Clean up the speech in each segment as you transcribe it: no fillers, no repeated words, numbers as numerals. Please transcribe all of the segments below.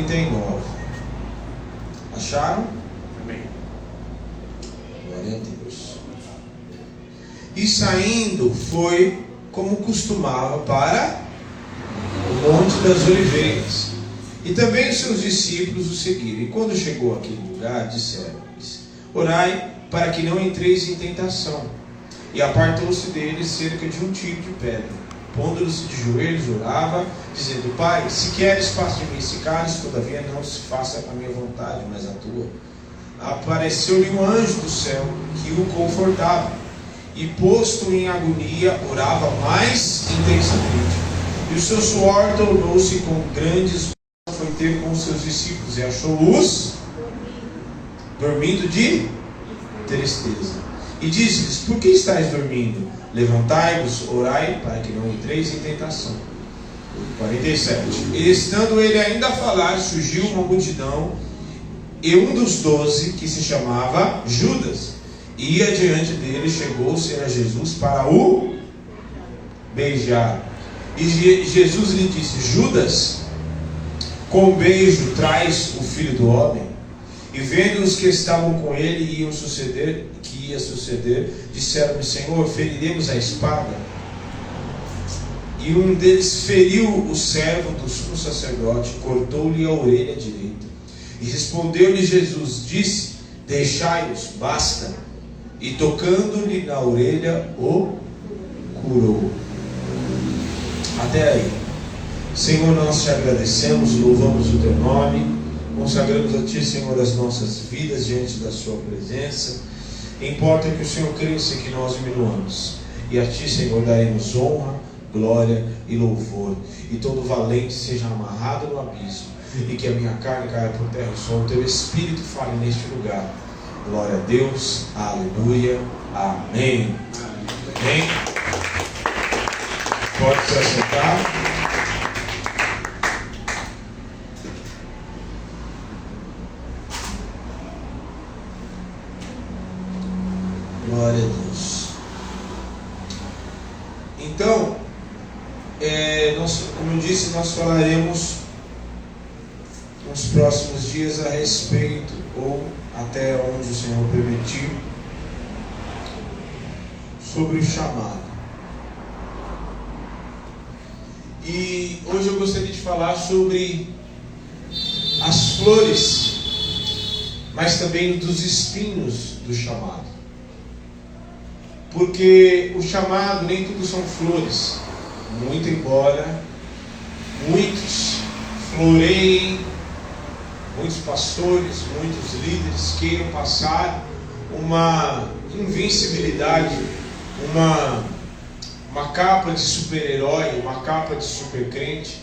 39. Acharam? Amém. Glória a Deus. E saindo foi como costumava para o Monte das Oliveiras. E também os seus discípulos o seguiram. E quando chegou àquele lugar, disseram-lhes: orai para que não entreis em tentação. E apartou-se deles cerca de um tiro de pedra. Pondo-se de joelhos, orava, dizendo: Pai, se queres, passa de mim esse cálice, todavia não se faça a minha vontade, mas a tua. Apareceu-lhe um anjo do céu que o confortava. E posto em agonia, orava mais intensamente. E o seu suor tornou-se com grandes. Foi ter com os seus discípulos e achou-os dormindo de tristeza. E disse-lhes: por que estáis dormindo? Levantai-vos, orai, para que não entreis em tentação. 47. E estando ele ainda a falar, surgiu uma multidão, e um dos 12, que se chamava Judas, ia diante dele, chegou-se a Jesus para o beijar. E Jesus lhe disse: Judas, com beijo traz o filho do homem? E vendo os que estavam com ele que ia suceder, disseram-lhe: Senhor, feriremos a espada? E um deles feriu o servo do sumo sacerdote, cortou-lhe a orelha direita. E respondeu-lhe Jesus, disse: deixai-os, basta. E tocando-lhe na orelha, o curou. Até aí. Senhor, nós te agradecemos, louvamos o teu nome, consagramos a ti, Senhor, as nossas vidas diante da sua presença. Importa que o Senhor cresça e que nós diminuamos. E a ti, Senhor, daremos honra, glória e louvor. E todo valente seja amarrado no abismo, e que a minha carne caia por terra, e só o teu Espírito fale neste lugar. Glória a Deus, aleluia, amém. Amém. Pode se assentar. Glória a Deus. Então, como eu disse, nós falaremos nos próximos dias a respeito, ou até onde o Senhor permitir, sobre o chamado. E hoje eu gostaria de falar sobre as flores, mas também dos espinhos do chamado. Porque o chamado, nem tudo são flores, muito embora muitos floreiem, muitos pastores, muitos líderes queiram passar uma invencibilidade, uma capa de super-herói, uma capa de super-crente,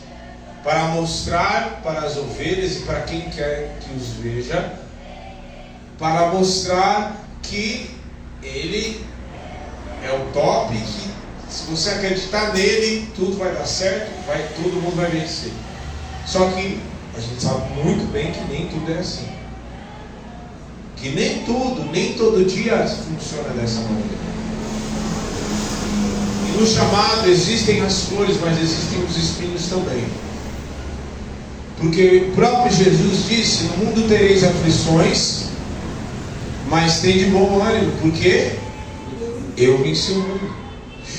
para mostrar para as ovelhas e para quem quer que os veja, para mostrar que ele é o top, que se você acreditar nele, tudo vai dar certo, todo mundo vai vencer. Só que a gente sabe muito bem que nem tudo é assim. Que nem todo dia funciona dessa maneira. E no chamado existem as flores, mas existem os espinhos também. Porque o próprio Jesus disse: no mundo tereis aflições, mas tem de bom ânimo, porque eu venci o mundo.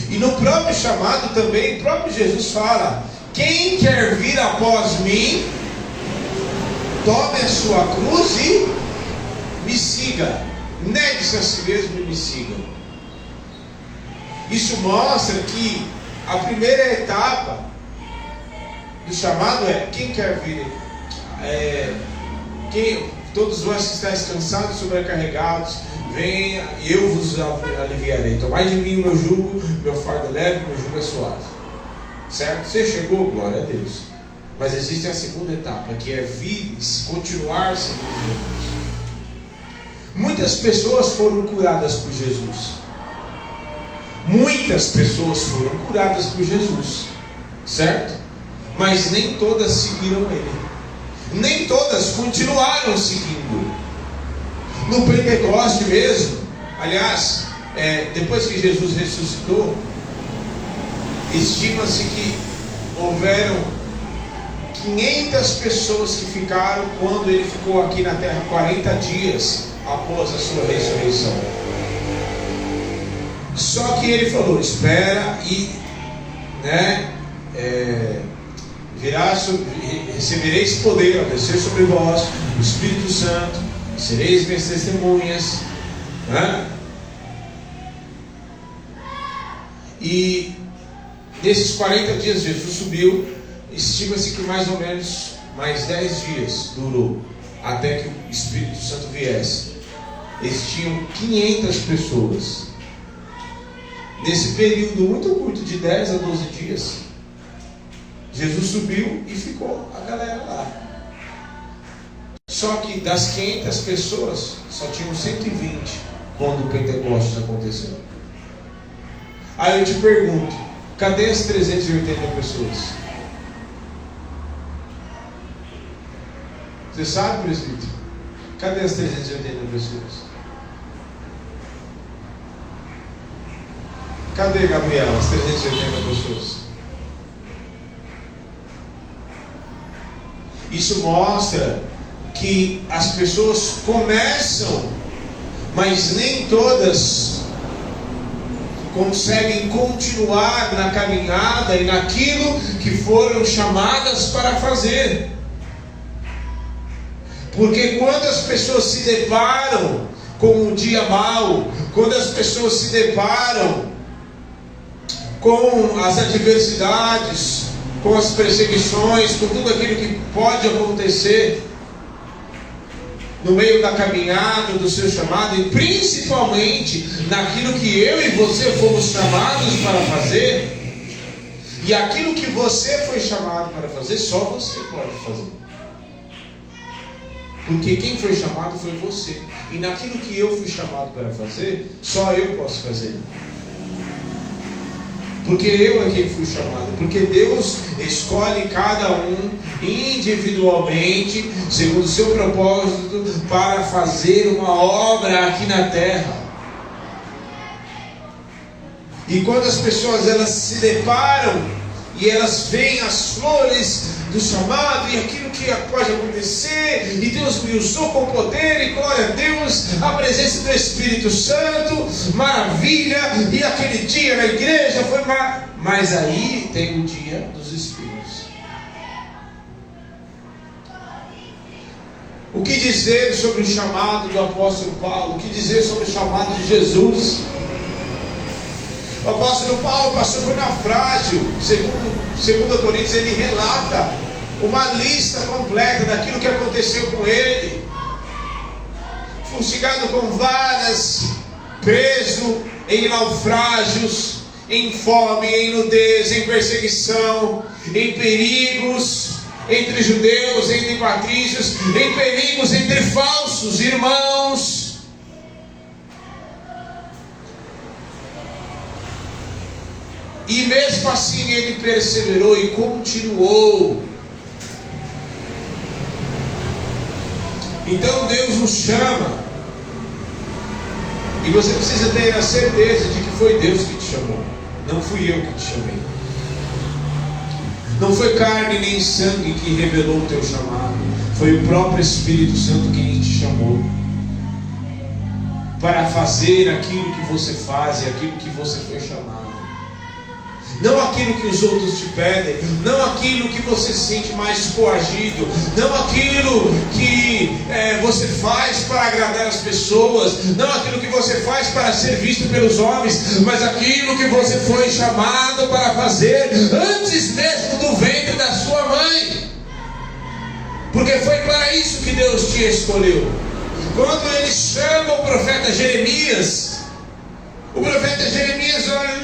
E no próprio chamado também, o próprio Jesus fala: quem quer vir após mim, tome a sua cruz e me siga. Negue-se a si mesmo e me siga. Isso mostra que a primeira etapa do chamado é: quem quer vir? Todos vós que estáis cansados e sobrecarregados, venha e eu vos aliviarei. Tomai de mim o meu jugo, meu fardo é leve, meu jugo é suave. Certo? Você chegou, glória a Deus. Mas existe a segunda etapa, que é vir, continuar seguindo Jesus. Muitas pessoas foram curadas por Jesus. Muitas pessoas foram curadas por Jesus. Certo? Mas nem todas seguiram Ele. Nem todas continuaram seguindo. No Pentecoste mesmo, aliás, depois que Jesus ressuscitou, estima-se que houveram 500 pessoas que ficaram quando ele ficou aqui na terra 40 dias após a sua ressurreição. Só que ele falou: espera e recebereis poder ao descer sobre vós o Espírito Santo, sereis minhas testemunhas. E nesses 40 dias Jesus subiu. Estima-se que mais ou menos mais 10 dias durou até que o Espírito Santo viesse. Eles tinham 500 pessoas. Nesse período muito curto de 10 a 12 dias, Jesus subiu e ficou a galera lá. Só que das 500 pessoas, só tinham 120 quando o Pentecostes aconteceu. Aí eu te pergunto, cadê as 380 pessoas? Você sabe, presbítero? Cadê as 380 pessoas? Cadê, Gabriel, as 380 pessoas? Isso mostra que as pessoas começam, mas nem todas conseguem continuar na caminhada e naquilo que foram chamadas para fazer. Porque quando as pessoas se deparam com um dia mau, quando as pessoas se deparam com as adversidades, com as perseguições, com tudo aquilo que pode acontecer no meio da caminhada do seu chamado, e principalmente naquilo que eu e você fomos chamados para fazer, e aquilo que você foi chamado para fazer, só você pode fazer. Porque quem foi chamado foi você. E naquilo que eu fui chamado para fazer, só eu posso fazer. Porque eu é quem fui chamado. Porque Deus escolhe cada um individualmente, segundo o seu propósito, para fazer uma obra aqui na terra. E quando as pessoas elas se deparam e elas veem as flores do chamado e aquilo que pode acontecer, e Deus me usou com poder, e glória a Deus, a presença do Espírito Santo, maravilha, e aquele dia na igreja foi mas aí tem o dia dos Espíritos. O que dizer sobre o chamado do apóstolo Paulo? O que dizer sobre o chamado de Jesus? O apóstolo Paulo passou por naufrágio. Segundo Coríntios, ele relata uma lista completa daquilo que aconteceu com ele. Fustigado com varas, preso em naufrágios, em fome, em nudez, em perseguição, em perigos entre judeus, entre patrícios, em perigos entre falsos irmãos. E mesmo assim ele perseverou e continuou. Então Deus nos chama, e você precisa ter a certeza de que foi Deus que te chamou, não fui eu que te chamei. Não foi carne nem sangue que revelou o teu chamado, foi o próprio Espírito Santo quem te chamou para fazer aquilo que você faz e aquilo que você foi chamado. Não aquilo que os outros te pedem, não aquilo que você se sente mais coagido, não aquilo que você faz para agradar as pessoas, não aquilo que você faz para ser visto pelos homens, mas aquilo que você foi chamado para fazer antes mesmo do ventre da sua mãe. Porque foi para isso que Deus te escolheu. Quando ele chama o profeta Jeremias, o profeta Jeremias olha,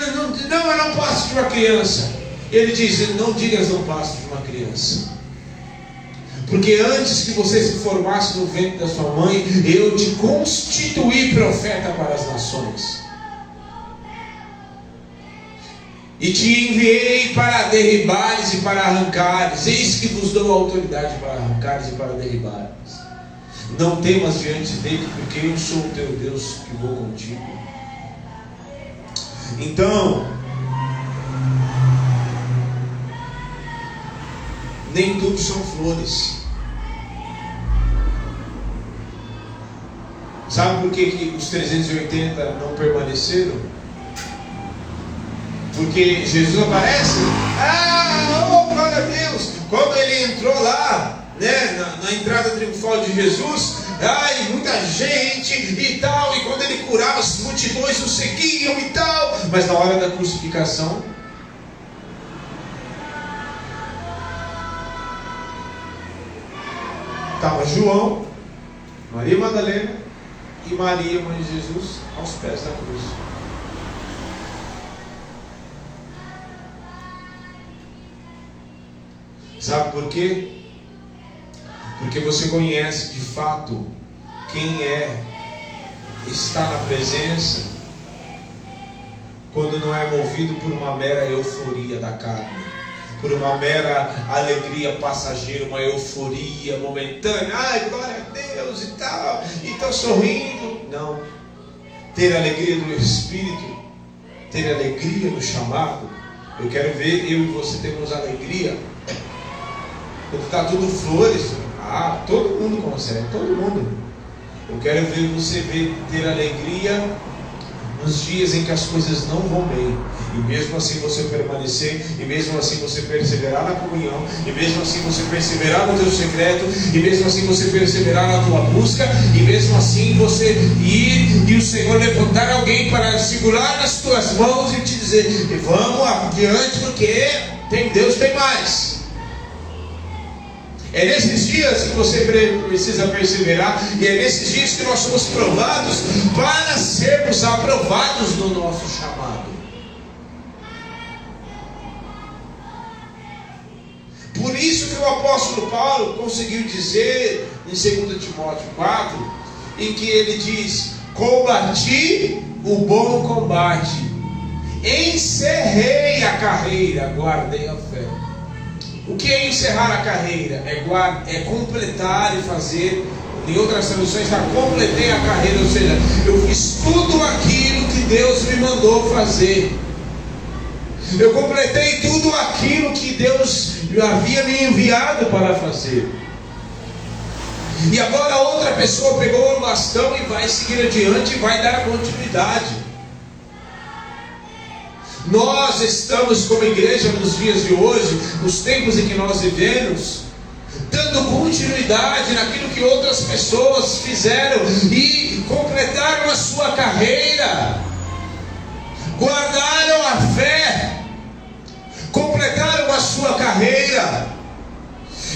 não, eu não passo de uma criança. Ele diz, não digas não passo de uma criança. Porque antes que você se formasse no ventre da sua mãe, eu te constituí profeta para as nações. E te enviei para derribares e para arrancares. Eis que vos dou autoridade para arrancares e para derribares. Não temas diante dele, porque eu sou o teu Deus que vou contigo. Então, nem tudo são flores. Sabe por que os 380 não permaneceram? Porque Jesus aparece, oh glória a Deus, quando ele entrou lá, né, na entrada triunfal de Jesus, muita gente e tal, e quando ele curava, as multidões o seguiam e tal, mas na hora da crucificação, estava João, Maria Madalena e Maria, mãe de Jesus, aos pés da cruz. Sabe por quê? Porque você conhece de fato quem está na presença, quando não é movido por uma mera euforia da carne, por uma mera alegria passageira, uma euforia momentânea, glória a Deus e tal, e estou sorrindo. Não. Ter alegria do Espírito, ter alegria no chamado. Eu quero ver eu e você termos alegria quando está tudo flores. Todo mundo consegue, todo mundo. Eu quero ver você ter alegria nos dias em que as coisas não vão bem, e mesmo assim você permanecer, e mesmo assim você perseverar na comunhão, e mesmo assim você perseverar no teu secreto, e mesmo assim você perseverar na tua busca, e mesmo assim você ir e o Senhor levantar alguém para segurar nas tuas mãos e te dizer: vamos adiante, porque Deus tem mais. É nesses dias que você precisa perseverar, e é nesses dias que nós somos provados para sermos aprovados no nosso chamado. Por isso que o apóstolo Paulo conseguiu dizer em 2 Timóteo 4, em que ele diz: combati o bom combate, encerrei a carreira, guardei a fé. O que é encerrar a carreira? É completar e fazer. Em outras traduções, já completei a carreira, ou seja, eu fiz tudo aquilo que Deus me mandou fazer. Eu completei tudo aquilo que Deus havia me enviado para fazer. E agora outra pessoa pegou o bastão e vai seguir adiante e vai dar continuidade. Nós estamos como igreja nos dias de hoje, nos tempos em que nós vivemos, dando continuidade naquilo que outras pessoas fizeram e completaram a sua carreira, guardaram a fé, completaram a sua carreira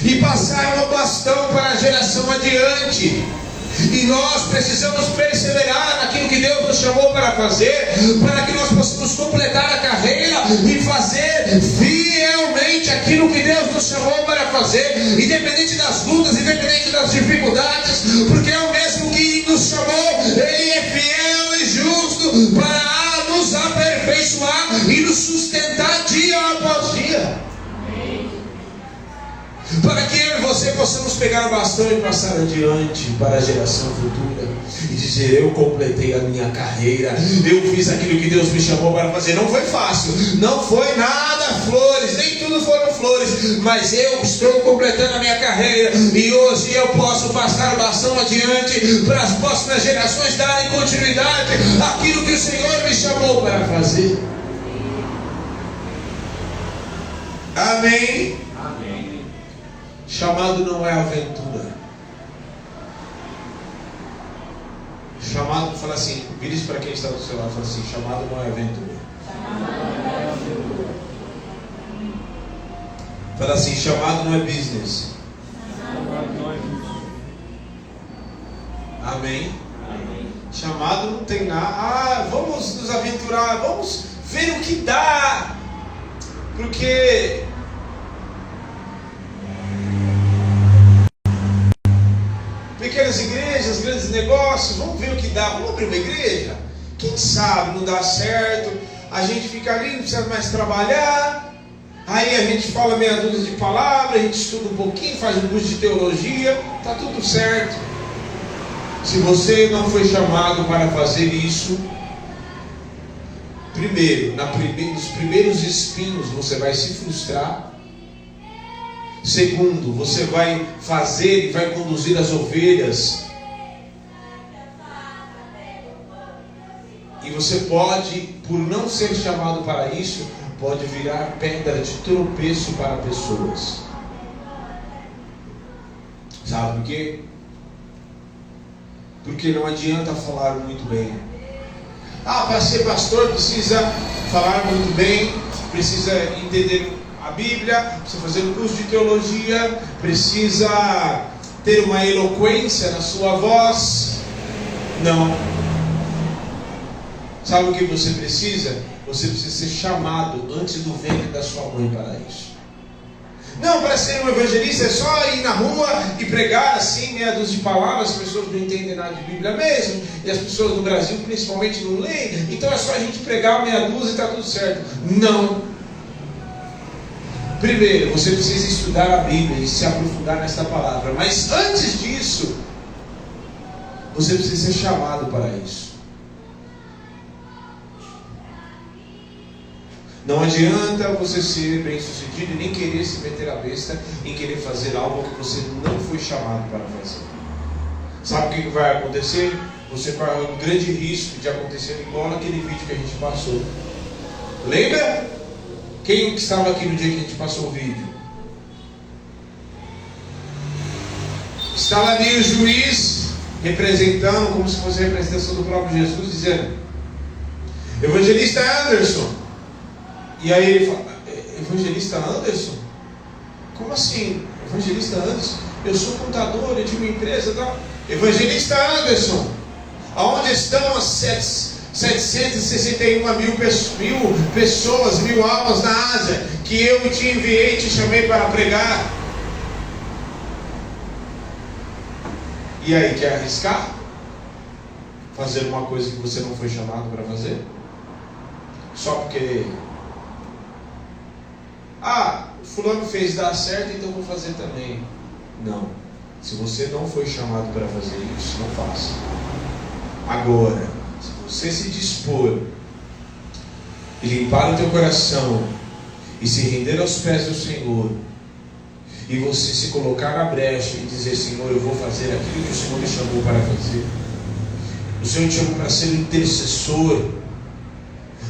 e passaram o bastão para a geração adiante. E nós precisamos perseverar naquilo que Deus nos chamou para fazer, para que nós possamos completar a carreira e fazer fielmente aquilo que Deus nos chamou para fazer, independente das lutas, independente das dificuldades, porque é o mesmo que nos chamou. Ele é fiel e justo para nos aperfeiçoar e nos sustentar dia após dia, para que eu e você possamos pegar o bastão e passar adiante para a geração futura e dizer: eu completei a minha carreira, eu fiz aquilo que Deus me chamou para fazer. Não foi fácil, não foi nada flores, nem tudo foram flores, mas eu estou completando a minha carreira, e hoje eu posso passar o bastão adiante para as próximas gerações darem continuidade àquilo que o Senhor me chamou para fazer. Amém? Chamado não é aventura. Chamado, fala assim, vire isso para quem está do seu lado, fala assim: chamado não é aventura. Fala assim: chamado não é business. Amém? Chamado não tem nada. Vamos nos aventurar, vamos ver o que dá, porque pequenas igrejas, grandes negócios, vamos ver o que dá, vamos abrir uma igreja, quem sabe não dá certo, a gente fica ali, não precisa mais trabalhar, aí a gente fala meia dúzia de palavras, a gente estuda um pouquinho, faz um curso de teologia, está tudo certo. Se você não foi chamado para fazer isso, primeiro, nos primeiros espinhos você vai se frustrar. Segundo, você vai fazer e vai conduzir as ovelhas. E você pode, por não ser chamado para isso, pode virar pedra de tropeço para pessoas. Sabe por quê? Porque não adianta falar muito bem. Para ser pastor precisa falar muito bem, precisa entender a Bíblia, precisa fazer um curso de teologia, precisa ter uma eloquência na sua voz. Não. Sabe o que você precisa? Você precisa ser chamado antes do ventre da sua mãe para isso. Não, para ser um evangelista é só ir na rua e pregar assim, meia dúzia de palavras. As pessoas não entendem nada de Bíblia mesmo, e as pessoas no Brasil principalmente não leem, então é só a gente pregar meia dúzia e está tudo certo. Não. Primeiro, você precisa estudar a Bíblia e se aprofundar nesta palavra. Mas antes disso, você precisa ser chamado para isso. Não adianta você ser bem sucedido e nem querer se meter a besta em querer fazer algo que você não foi chamado para fazer. Sabe o que vai acontecer? Você corre um grande risco de acontecer igual naquele vídeo que a gente passou. Lembra? Quem estava aqui no dia que a gente passou o vídeo? Estava ali o juiz representando, como se fosse a representação do próprio Jesus, dizendo: Evangelista Anderson. E aí ele fala: Evangelista Anderson? Como assim? Evangelista Anderson? Eu sou contador de uma empresa, tá? Evangelista Anderson, aonde estão as 761 mil pessoas, 1000 almas na Ásia, que eu te enviei e te chamei para pregar? E aí, quer arriscar? Fazer uma coisa que você não foi chamado para fazer? Só porque fulano fez dar certo, então vou fazer também. Não. Se você não foi chamado para fazer isso, não faça. Agora, se você se dispor e limpar o teu coração e se render aos pés do Senhor, e você se colocar na brecha e dizer: Senhor, eu vou fazer aquilo que o Senhor me chamou para fazer. O Senhor te chamou para ser um intercessor,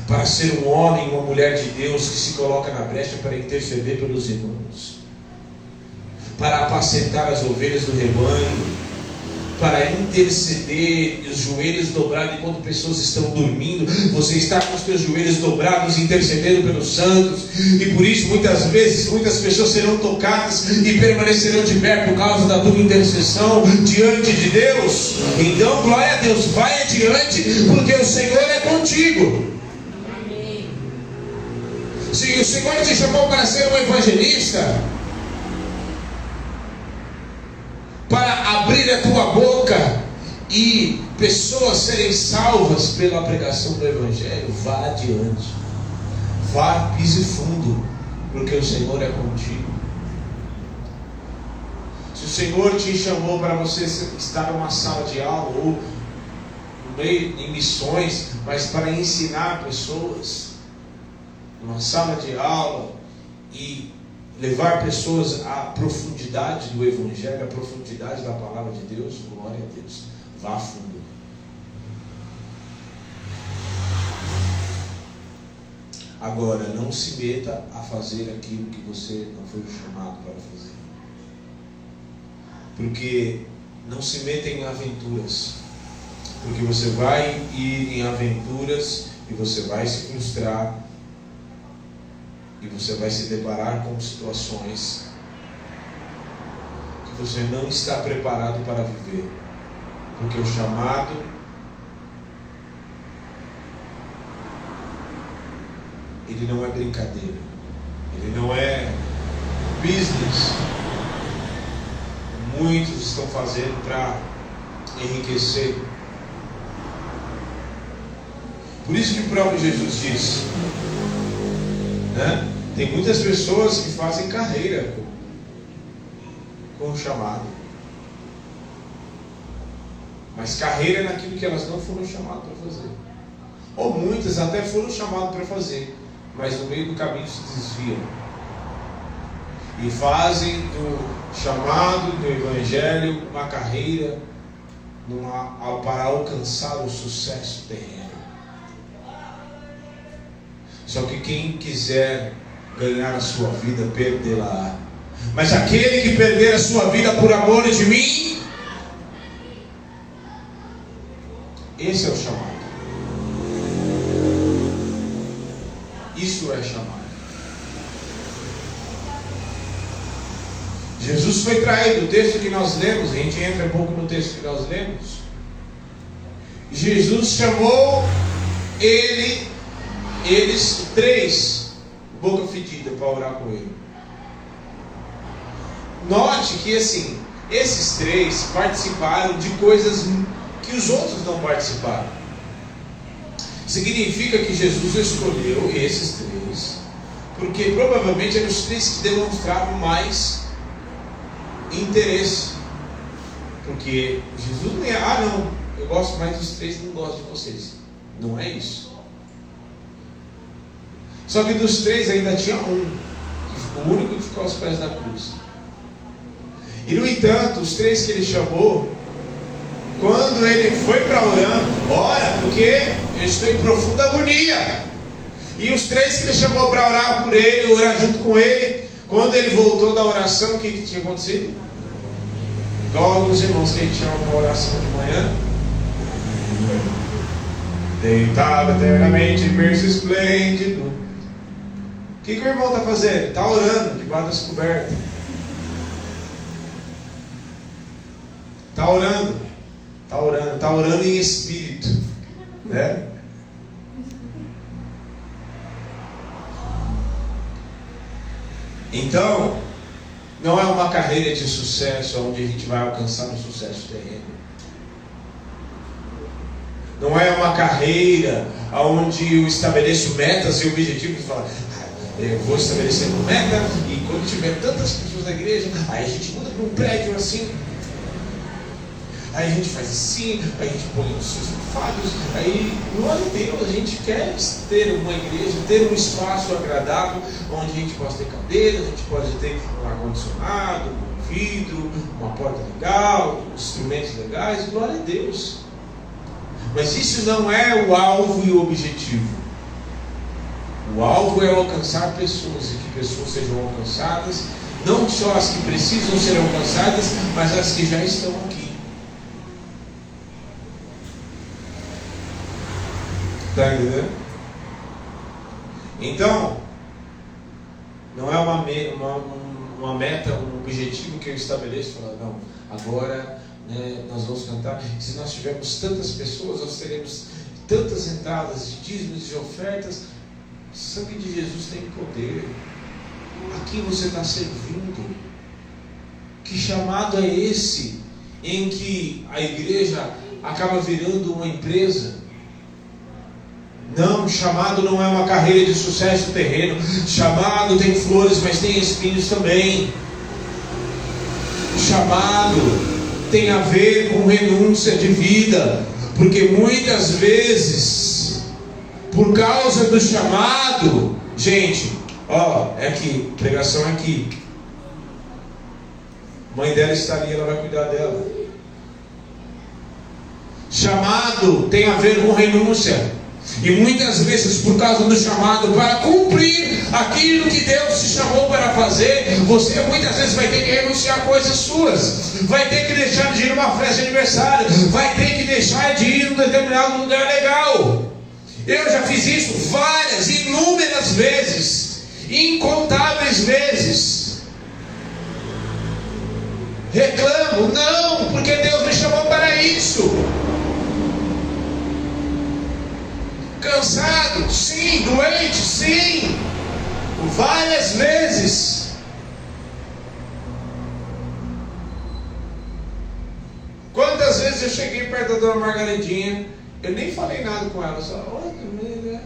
para ser um homem, uma mulher de Deus que se coloca na brecha para interceder pelos irmãos, para apacentar as ovelhas do rebanho, para interceder, os joelhos dobrados enquanto pessoas estão dormindo. Você está com os teus joelhos dobrados intercedendo pelos santos, e por isso muitas vezes muitas pessoas serão tocadas e permanecerão de pé por causa da tua intercessão diante de Deus. Então, glória a Deus, vai adiante, porque o Senhor é contigo. Se o Senhor te chamou para ser um evangelista, para abrir a tua boca e pessoas serem salvas pela pregação do Evangelho, vá adiante, vá, pise fundo, porque o Senhor é contigo. Se o Senhor te chamou para você estar numa sala de aula ou no meio em missões, mas para ensinar pessoas, numa sala de aula, e levar pessoas à profundidade do Evangelho, à profundidade da palavra de Deus, glória a Deus, vá a fundo. Agora, não se meta a fazer aquilo que você não foi chamado para fazer, porque não se meta em aventuras, porque você vai ir em aventuras e você vai se frustrar, e você vai se deparar com situações que você não está preparado para viver. Porque o chamado ele não é brincadeira, ele não é business. Muitos estão fazendo para enriquecer. Por isso que o próprio Jesus disse, né? Tem muitas pessoas que fazem carreira com o chamado, mas carreira é naquilo que elas não foram chamadas para fazer, ou muitas até foram chamadas para fazer, mas no meio do caminho se desviam e fazem do chamado do Evangelho uma carreira para alcançar o sucesso terreno. Só que quem quiser ganhar a sua vida, perdê-la. Mas aquele que perder a sua vida por amor de mim, esse é o chamado. Isso é chamado. Jesus foi traído. O texto que nós lemos, a gente entra um pouco no texto que nós lemos. Jesus chamou eles três, boca fedida, para orar com ele. Note que assim, esses três participaram de coisas que os outros não participaram. Significa que Jesus escolheu esses três, porque provavelmente eram os três que demonstravam mais interesse. Porque Jesus não ia, não, eu gosto mais dos três, não gosto de vocês. Não é isso. Só que dos três ainda tinha o único que ficou aos pés da cruz. E no entanto, os três que ele chamou, quando ele foi para orando, ora, porque eu estou em profunda agonia. E os três que ele chamou para orar por ele, orar junto com ele, quando ele voltou da oração, o que tinha acontecido? Igual alguns irmãos que a gente chama uma oração de manhã. Deitado eternamente em berço esplêndido. O que o irmão está fazendo? Está orando debaixo das cobertas. Está orando em espírito, né? Então, não é uma carreira de sucesso onde a gente vai alcançar um sucesso terreno. Não é uma carreira onde eu estabeleço metas e objetivos e falo, eu vou estabelecer uma meta e quando tiver tantas pessoas na igreja, aí a gente muda para um prédio assim. Aí a gente faz assim, aí a gente põe os seus fados, aí, glória a Deus, a gente quer ter uma igreja, ter um espaço agradável, onde a gente possa ter cadeiras, a gente pode ter um ar-condicionado, um vidro, uma porta legal, instrumentos legais, glória a Deus. Mas isso não é o alvo e o objetivo. O alvo é alcançar pessoas, e que pessoas sejam alcançadas, não só as que precisam ser alcançadas, mas as que já estão aqui. Está entendendo? Então, não é uma meta, um objetivo que eu estabeleço, falar, não, agora nós vamos cantar. Se nós tivermos tantas pessoas, nós teremos tantas entradas de dízimos e ofertas. O sangue de Jesus tem poder. Aqui você está servindo. Que chamado é esse em que a igreja acaba virando uma empresa? Não, chamado não é uma carreira de sucesso terreno. Chamado tem flores, mas tem espinhos também. Chamado tem a ver com renúncia de vida, porque muitas vezes, por causa do chamado, gente, é aqui, pregação é aqui. Mãe dela está ali, ela vai cuidar dela. Chamado tem a ver com renúncia. E muitas vezes, por causa do chamado, para cumprir aquilo que Deus te chamou para fazer, você muitas vezes vai ter que renunciar a coisas suas, vai ter que deixar de ir numa festa de aniversário, vai ter que deixar de ir num determinado lugar legal. Eu já fiz isso várias, inúmeras vezes, incontáveis vezes. Reclamo, não, porque Deus me chamou para isso. Cansado, sim. Doente, sim. Várias vezes. Quantas vezes eu cheguei perto da dona Margaridinha, eu nem falei nada com ela, só, oi,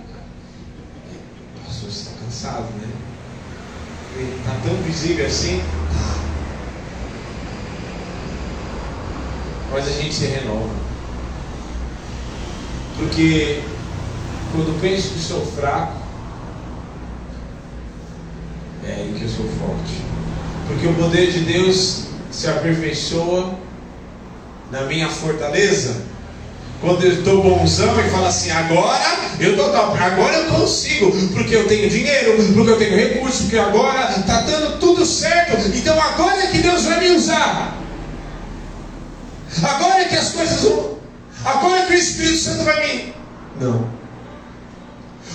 pastor, você está cansado, né? Está tão visível assim. Mas a gente se renova. Porque quando penso que sou fraco, é aí que eu sou forte. Porque o poder de Deus se aperfeiçoa na minha fortaleza. Quando eu estou bonzão e falo assim, agora eu consigo, porque eu tenho dinheiro, porque eu tenho recursos, porque agora está dando tudo certo, então agora é que Deus vai me usar. Agora é que as coisas vão. Agora é que o Espírito Santo vai me. Não.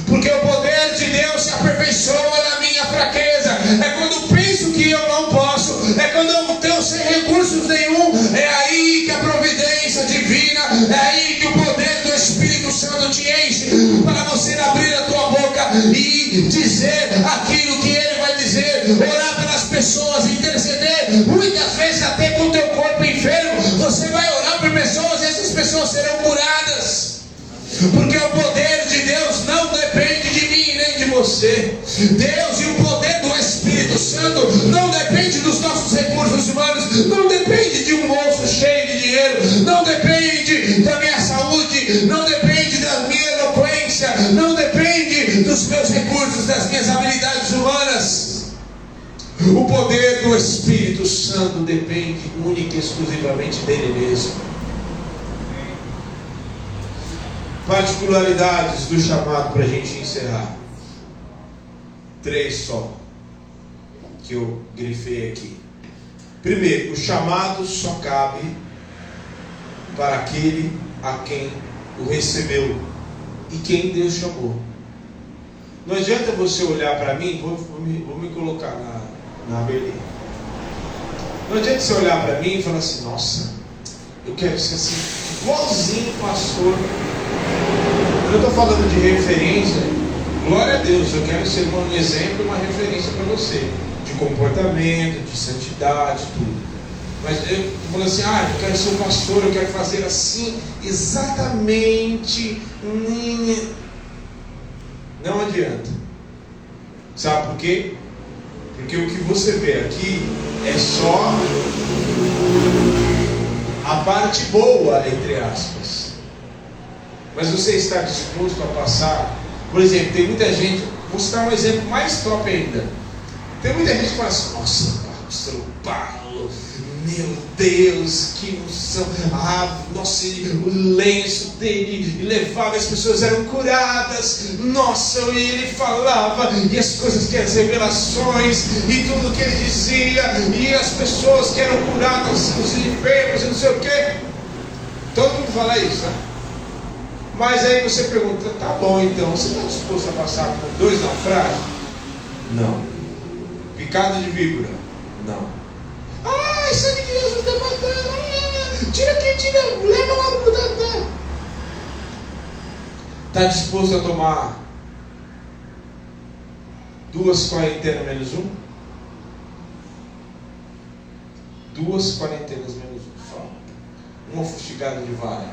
Porque o poder de Deus se aperfeiçoa na minha fraqueza. É quando penso que eu não posso, é quando eu estou sem recursos nenhum, é aí que a providência divina, é aí que o poder do Espírito Santo te enche, para você abrir a tua boca e dizer aquilo que Ele vai dizer, orar pelas pessoas, interceder, muitas vezes até com o teu corpo enfermo, você vai orar por pessoas e essas pessoas serão curadas. Porque o poder de Deus não depende de mim nem de você. Deus e o poder do Espírito Santo não depende dos nossos recursos humanos, não depende de um bolso cheio de dinheiro, não depende da minha saúde, não depende da minha eloquência, não depende dos meus recursos, das minhas habilidades humanas. O poder do Espírito Santo depende única e exclusivamente dele mesmo. Particularidades do chamado para a gente encerrar. 3 só, que eu grifei aqui. Primeiro, o chamado só cabe para aquele a quem o recebeu e quem Deus chamou. Não adianta você olhar para mim, vou me colocar na Berlim. Não adianta você olhar para mim e falar assim, nossa, eu quero ser assim, igualzinho pastor. Eu estou falando de referência, glória a Deus, eu quero ser um exemplo, uma referência para você, de comportamento, de santidade, tudo. Mas eu falo assim, eu quero ser um pastor, eu quero fazer assim, exatamente. Não adianta. Sabe por quê? Porque o que você vê aqui é só a parte boa, entre aspas. Mas você está disposto a passar? Por exemplo, tem muita gente, vou citar um exemplo mais top ainda. Tem muita gente que fala assim, nossa, pastor Paulo, meu Deus, que unção, nossa, o lenço dele levava, as pessoas eram curadas, nossa, e ele falava, e as coisas que as revelações, e tudo que ele dizia, e as pessoas que eram curadas, os enfermos, e não sei o que. Todo mundo fala isso, né? Mas aí você pergunta, tá bom então, você está disposto a passar por 2 naufrágios? Não. Picada de víbora? Não. Sangue de Jesus está matando, tira quem tira, leva lá no Butantan. Está disposto a tomar 2 quarentenas menos 1? 2 quarentenas menos 1, só. Uma fustigada de vara.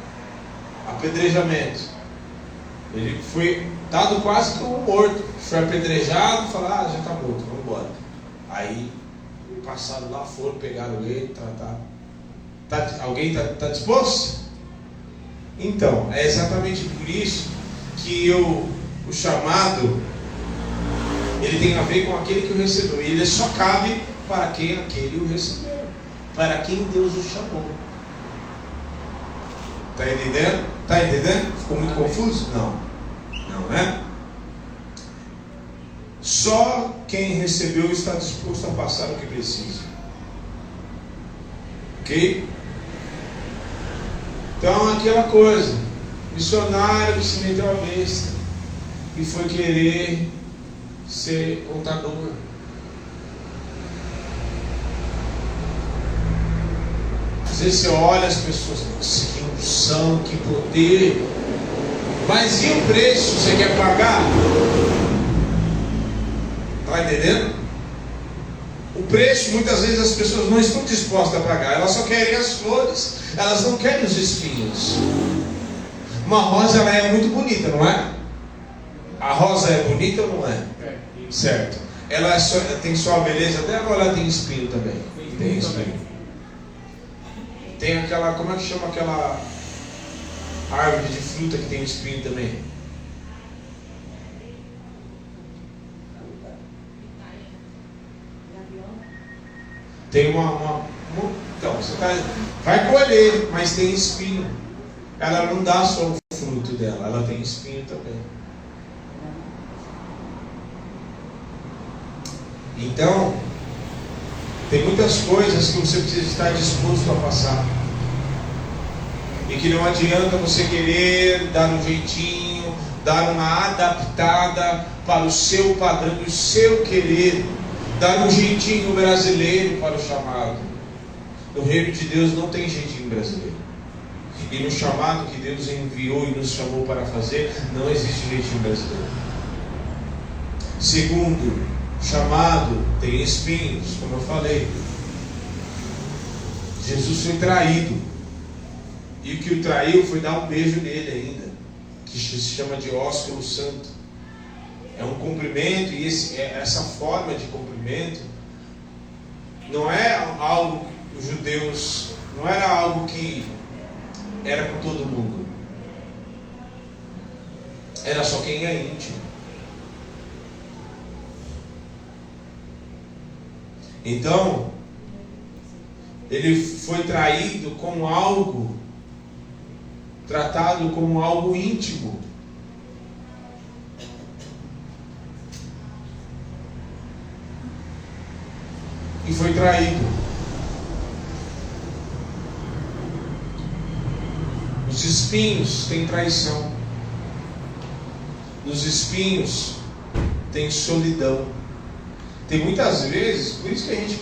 Apedrejamento. Ele foi dado quase como morto. Foi apedrejado, falaram, já está morto, vamos embora. Aí passaram lá, foram, pegaram ele, alguém está disposto? Então, é exatamente por isso que o chamado, ele tem a ver com aquele que o recebeu, e ele só cabe para quem aquele o recebeu, para quem Deus o chamou. Está entendendo? Está entendendo? Ficou muito confuso? Não. Não é? Só quem recebeu está disposto a passar o que precisa. Ok? Então, aquela coisa, missionário que se meteu a besta e foi querer ser contador. Às vezes você olha as pessoas, nossa, que unção, que poder, mas e o preço você quer pagar? Está entendendo? O preço, muitas vezes as pessoas não estão dispostas a pagar, elas só querem as flores, elas não querem os espinhos. Uma rosa, ela é muito bonita, não é? A rosa é bonita ou não é? Certo. Ela tem só a beleza dela ou ela tem espinho também? Tem espinho. Tem aquela, como é que chama aquela árvore de fruta que tem espinho também? Tem então, você vai colher, mas tem espinho. Ela não dá só o fruto dela, ela tem espinho também. Então, tem muitas coisas que você precisa estar disposto a passar. E que não adianta você querer dar um jeitinho, dar uma adaptada para o seu padrão, o seu querer, dar um jeitinho brasileiro para o chamado. No reino de Deus não tem jeitinho brasileiro. E no chamado que Deus enviou e nos chamou para fazer, não existe jeitinho brasileiro. Segundo, chamado tem espinhos, como eu falei. Jesus foi traído. E o que o traiu foi dar um beijo nele ainda, que se chama de ósculo santo. É um cumprimento, e essa forma de cumprimento não é algo que os judeus, não era algo que era com todo mundo. Era só quem é íntimo. Então, ele foi traído como algo, tratado como algo íntimo. E foi traído. Os espinhos têm traição. Nos espinhos tem solidão. Tem muitas vezes, por isso que a gente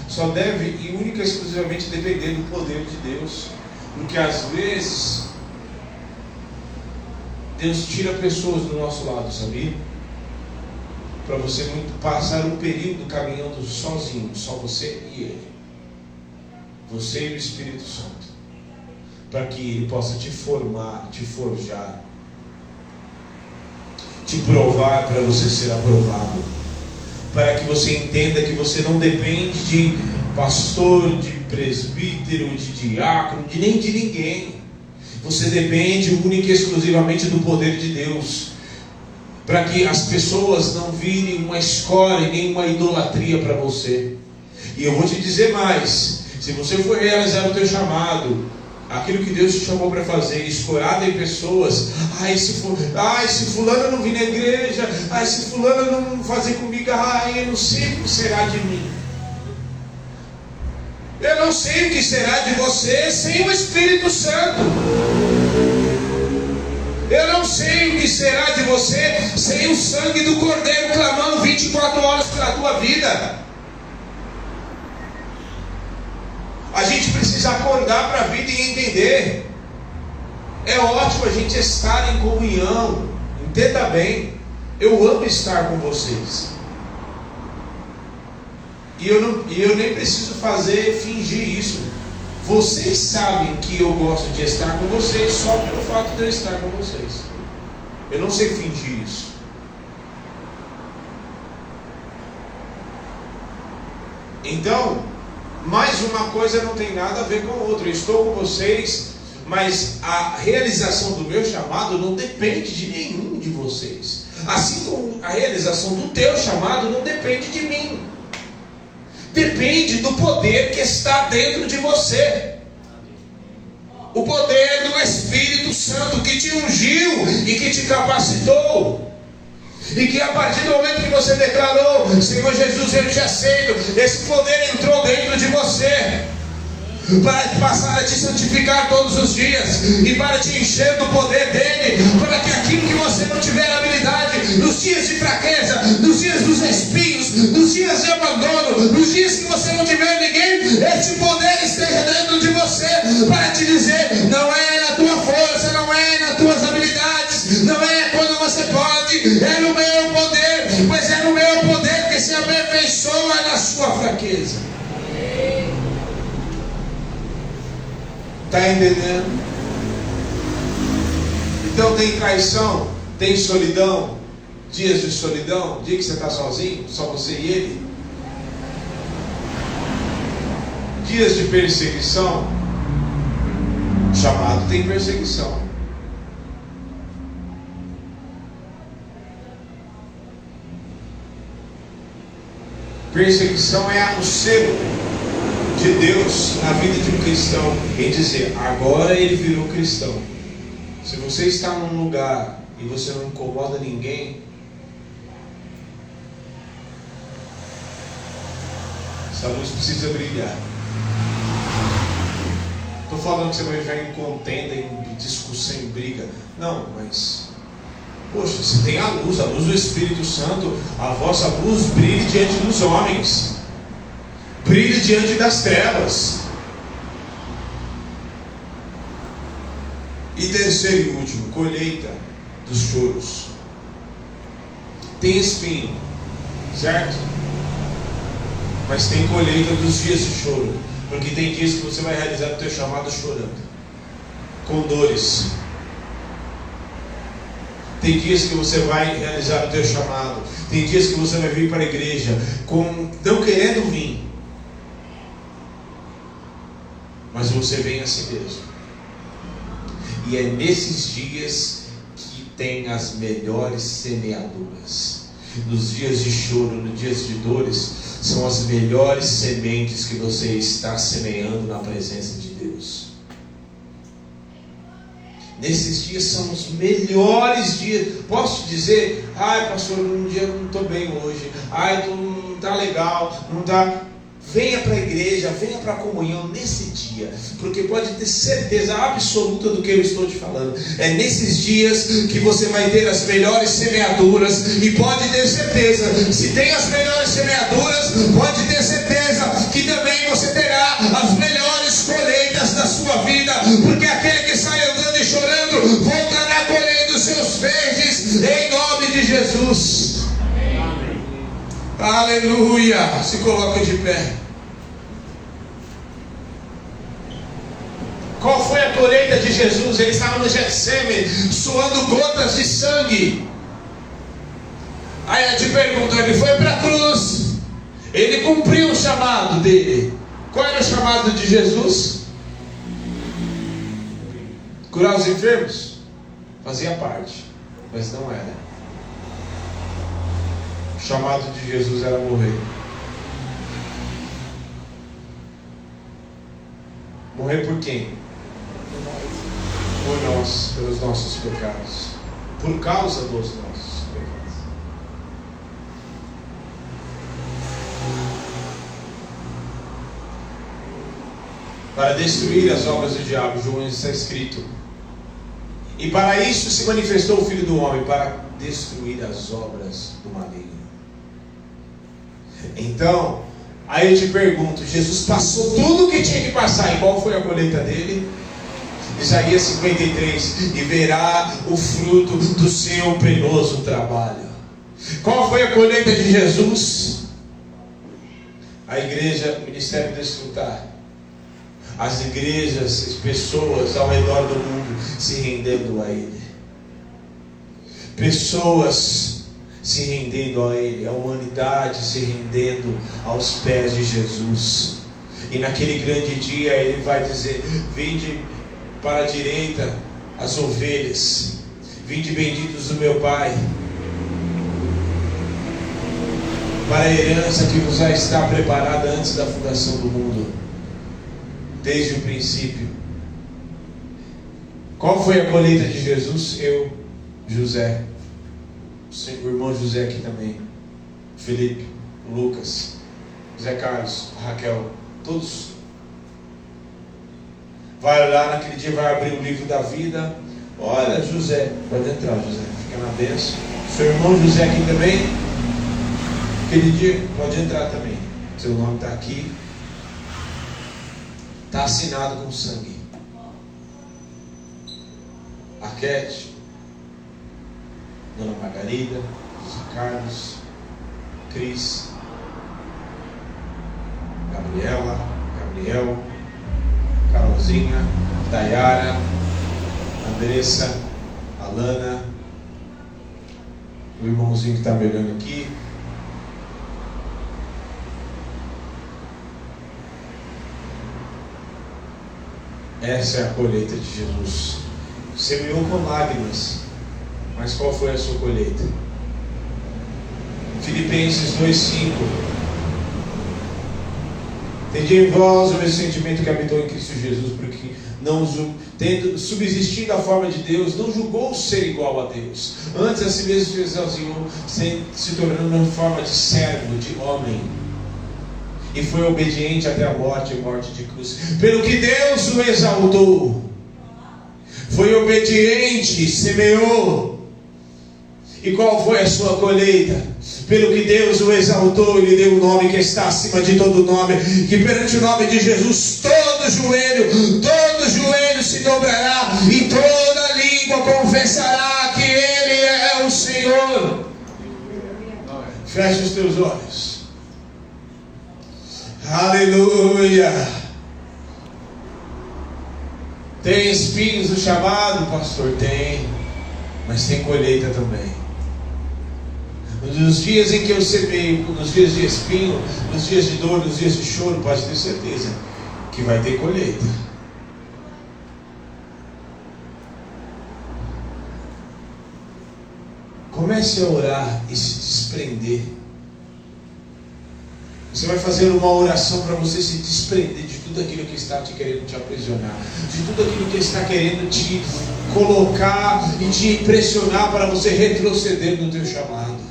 só deve e única e exclusivamente depender do poder de Deus. Porque às vezes Deus tira pessoas do nosso lado, sabia? Para você passar um período caminhando sozinho, só você e Ele. Você e o Espírito Santo. Para que Ele possa te formar, te forjar, te provar para você ser aprovado. Para que você entenda que você não depende de pastor, de presbítero, de diácono, nem de ninguém. Você depende única e exclusivamente do poder de Deus. Para que as pessoas não virem uma escória nem uma idolatria para você. E eu vou te dizer mais: se você for realizar o teu chamado, aquilo que Deus te chamou para fazer, escorado em pessoas, se fulano não vir na igreja, se fulano não fazer comigo, eu não sei o que será de mim. Eu não sei o que será de você sem o Espírito Santo. Eu não sei o que será de você sem o sangue do Cordeiro clamando 24 horas pela tua vida. A gente precisa acordar para a vida e entender. É ótimo a gente estar em comunhão. Entenda bem. Eu amo estar com vocês. E eu nem preciso fingir isso. Vocês sabem que eu gosto de estar com vocês só pelo fato de eu estar com vocês. Eu não sei fingir isso. Então, mais uma coisa não tem nada a ver com a outra. Eu estou com vocês, mas a realização do meu chamado não depende de nenhum de vocês. Assim como a realização do teu chamado não depende de mim. Depende do poder que está dentro de você. O poder do Espírito Santo que te ungiu e que te capacitou. E que a partir do momento que você declarou: Senhor Jesus, eu te aceito, esse poder entrou dentro de você. Para passar a te santificar todos os dias e para te encher do poder dele, para que aquilo que você não tiver habilidade, nos dias de fraqueza, nos dias dos espinhos, nos dias de abandono, nos dias que você não tiver ninguém, esse poder esteja dentro de você, para te dizer: não é na tua força, não é nas tuas habilidades, não é quando você pode, é no meu poder, mas é no meu poder que se aperfeiçoa na sua fraqueza. Está entendendo? Então tem traição, tem solidão, dias de solidão, dia que você está sozinho, só você e ele. Dias de perseguição, chamado tem perseguição. Perseguição é o selo de Deus na vida de um cristão em dizer, agora ele virou cristão. Se você está num lugar e você não incomoda ninguém, essa luz precisa brilhar. Estou falando que você vai viver em contenda, em discussão, em briga. Não, mas poxa, se tem a luz do Espírito Santo, a vossa luz brilhe diante dos homens, brilhe diante das trevas. E terceiro e último, colheita dos choros. Tem espinho, certo? Mas tem colheita dos dias de choro, porque tem dias que você vai realizar o teu chamado chorando, com dores. Tem dias que você vai realizar o teu chamado, tem dias que você vai vir para a igreja não querendo vir, mas você vem a si mesmo. E é nesses dias que tem as melhores semeaduras. Nos dias de choro, nos dias de dores, são as melhores sementes que você está semeando na presença de Deus. Nesses dias são os melhores dias. Posso te dizer, ai pastor, um dia eu não estou bem hoje, ai não está legal, não está. Venha para a igreja, venha para a comunhão nesse dia, porque pode ter certeza absoluta do que eu estou te falando. É nesses dias que você vai ter as melhores semeaduras, e pode ter certeza, se tem as melhores semeaduras, pode ter certeza que também você terá as melhores colheitas da sua vida, porque aquele que sai andando e chorando voltará colhendo seus verdes em nome de Jesus. Aleluia! Se coloca de pé. Qual foi a colheita de Jesus? Ele estava no Getsemane, suando gotas de sangue. Aí eu te pergunto, ele foi para a cruz, ele cumpriu o chamado dele. Qual era o chamado de Jesus? Curar os enfermos? Fazia parte, mas não era. O chamado de Jesus era morrer. Morrer por quem? Por nós, pelos nossos pecados. Por causa dos nossos pecados. Para destruir as obras do diabo, João, está escrito. E para isso se manifestou o Filho do Homem, para destruir as obras do maligno. Então, aí eu te pergunto, Jesus passou tudo o que tinha que passar, e qual foi a colheita dele? Isaías 53, e verá o fruto do seu penoso trabalho. Qual foi a colheita de Jesus? A igreja, o ministério desfrutar. As igrejas, as pessoas ao redor do mundo se rendendo a Ele. Pessoas se rendendo a Ele, a humanidade se rendendo aos pés de Jesus. E naquele grande dia Ele vai dizer: vinde para a direita as ovelhas, vinde benditos do meu Pai, para a herança que vos já está preparada antes da fundação do mundo, desde o princípio. Qual foi a colheita de Jesus? Eu, José, o irmão José aqui também, Felipe, Lucas, Zé Carlos, Raquel, todos. Vai olhar naquele dia, vai abrir o livro da vida. Olha, José, pode entrar, José, fica na bênção. Seu irmão José aqui também, aquele dia, pode entrar também. Seu nome está aqui, está assinado com sangue. Arquete, Dona Margarida, José Carlos, Cris, Gabriela, Gabriel, Carolzinha, Dayara, Andressa, Alana, o irmãozinho que está bebendo aqui. Essa é a colheita de Jesus. Semeou com lágrimas, mas qual foi a sua colheita? Filipenses 2,5. Tende em vós o mesmo sentimento que habitou em Cristo Jesus, porque não tendo subsistindo a forma de Deus, não julgou ser igual a Deus. Antes a si mesmo fez sozinho, se tornando em forma de servo, de homem. E foi obediente até a morte e morte de cruz. Pelo que Deus o exaltou. Foi obediente, semeou. E qual foi a sua colheita? Pelo que Deus o exaltou e lhe deu o nome que está acima de todo nome, que perante o nome de Jesus todo joelho se dobrará e toda língua confessará que Ele é o Senhor. Feche os teus olhos. Aleluia. Tem espinhos no chamado, pastor? Tem. Mas tem colheita também. Nos dias em que eu semeio, nos dias de espinho, nos dias de dor, nos dias de choro, pode ter certeza que vai ter colheita. Comece a orar e se desprender. Você vai fazer uma oração para você se desprender de tudo aquilo que está te querendo te aprisionar, de tudo aquilo que está querendo te colocar e te impressionar para você retroceder no teu chamado.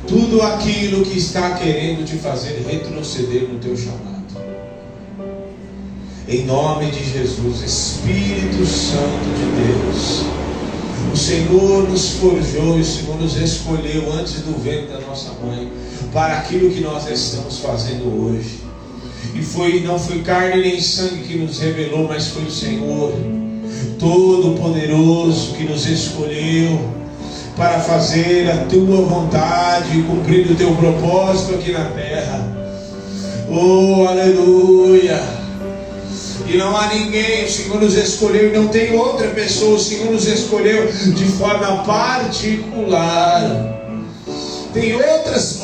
Tudo aquilo que está querendo te fazer retroceder no teu chamado. Em nome de Jesus, Espírito Santo de Deus, o Senhor nos forjou e o Senhor nos escolheu antes do ventre da nossa mãe para aquilo que nós estamos fazendo hoje. E não foi carne nem sangue que nos revelou, mas foi o Senhor Todo-Poderoso que nos escolheu para fazer a tua vontade e cumprir o teu propósito aqui na terra. Oh, aleluia! E não há ninguém, o Senhor nos escolheu, e não tem outra pessoa, o Senhor nos escolheu de forma particular. Tem outras,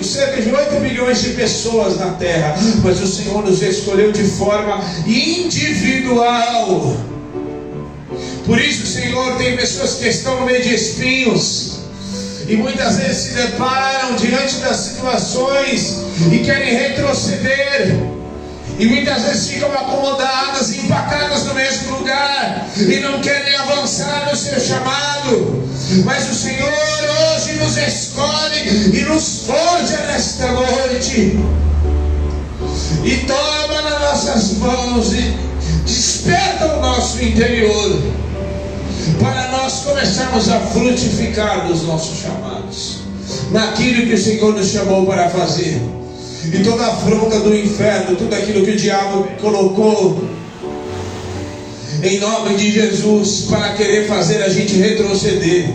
cerca de 8 milhões de pessoas na terra, mas o Senhor nos escolheu de forma individual. Por isso, Senhor, tem pessoas que estão no meio de espinhos e muitas vezes se deparam diante das situações e querem retroceder, e muitas vezes ficam acomodadas, empacadas no mesmo lugar e não querem avançar no seu chamado. Mas o Senhor hoje nos escolhe e nos forja nesta noite e toma nas nossas mãos e desperta o nosso interior para nós começarmos a frutificar nos nossos chamados, naquilo que o Senhor nos chamou para fazer. E toda a afronta do inferno, tudo aquilo que o diabo colocou em nome de Jesus para querer fazer a gente retroceder,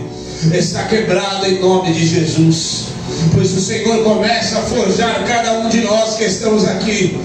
está quebrado em nome de Jesus. Pois o Senhor começa a forjar cada um de nós que estamos aqui,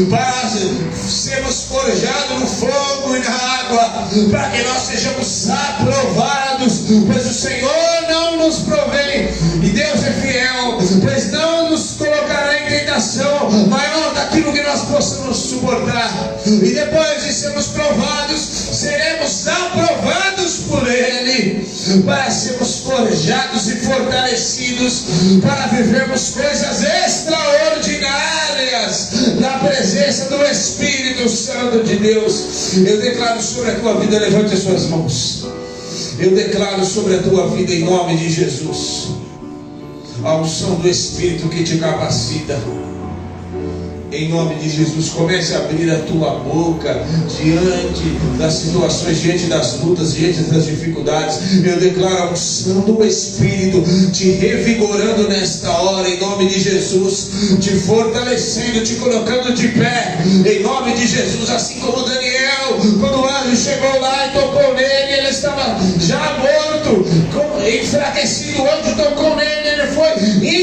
para sermos forjados no fogo e na água, para que nós sejamos aprovados, pois o Senhor não nos provém, e Deus é fiel, pois não nos colocará em tentação maior daquilo que nós possamos suportar, e depois de sermos provados, seremos aprovados por Ele, para sermos forjados e fortalecidos, para vivermos coisas extraordinárias na presença do Espírito Santo de Deus. Eu declaro sobre a tua vida, levante as suas mãos. Eu declaro sobre a tua vida em nome de Jesus a unção do Espírito que te capacita. Em nome de Jesus, comece a abrir a tua boca diante das situações, diante das lutas, diante das dificuldades. Eu declaro a unção do Espírito te revigorando nesta hora, em nome de Jesus, te fortalecendo, te colocando de pé, em nome de Jesus. Assim como Daniel, quando o anjo chegou lá e tocou nele, ele estava já morto, enfraquecido. O anjo tocou nele, ele foi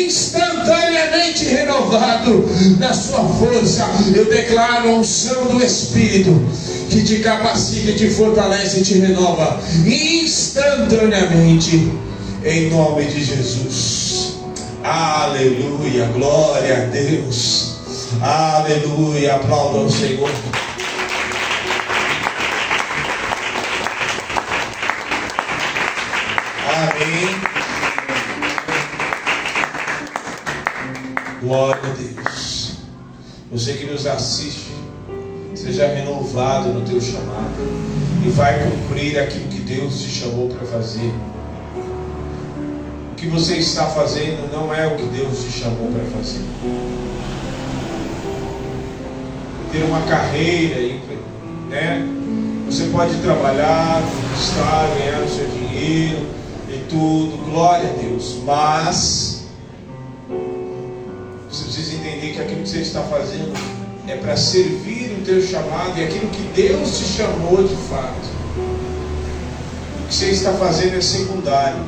instantaneamente renovado na sua força. Eu declaro a unção do Espírito que te capacita, te fortalece e te renova instantaneamente, em nome de Jesus. Aleluia, glória a Deus, aleluia, aplauda ao Senhor. Amém. Glória a Deus. Você que nos assiste, seja renovado no teu chamado e vai cumprir aquilo que Deus te chamou para fazer. O que você está fazendo não é o que Deus te chamou para fazer. Ter uma carreira, né? Você pode trabalhar, conquistar, ganhar o seu dinheiro e tudo, glória a Deus, mas você precisa entender que aquilo que você está fazendo é para servir o teu chamado e aquilo que Deus te chamou de fato. O que você está fazendo é secundário.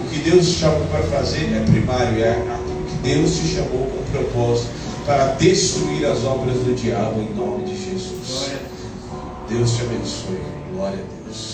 O que Deus te chamou para fazer é primário, é aquilo que Deus te chamou com propósito para destruir as obras do diabo em nome de Jesus. Deus te abençoe. Glória a Deus.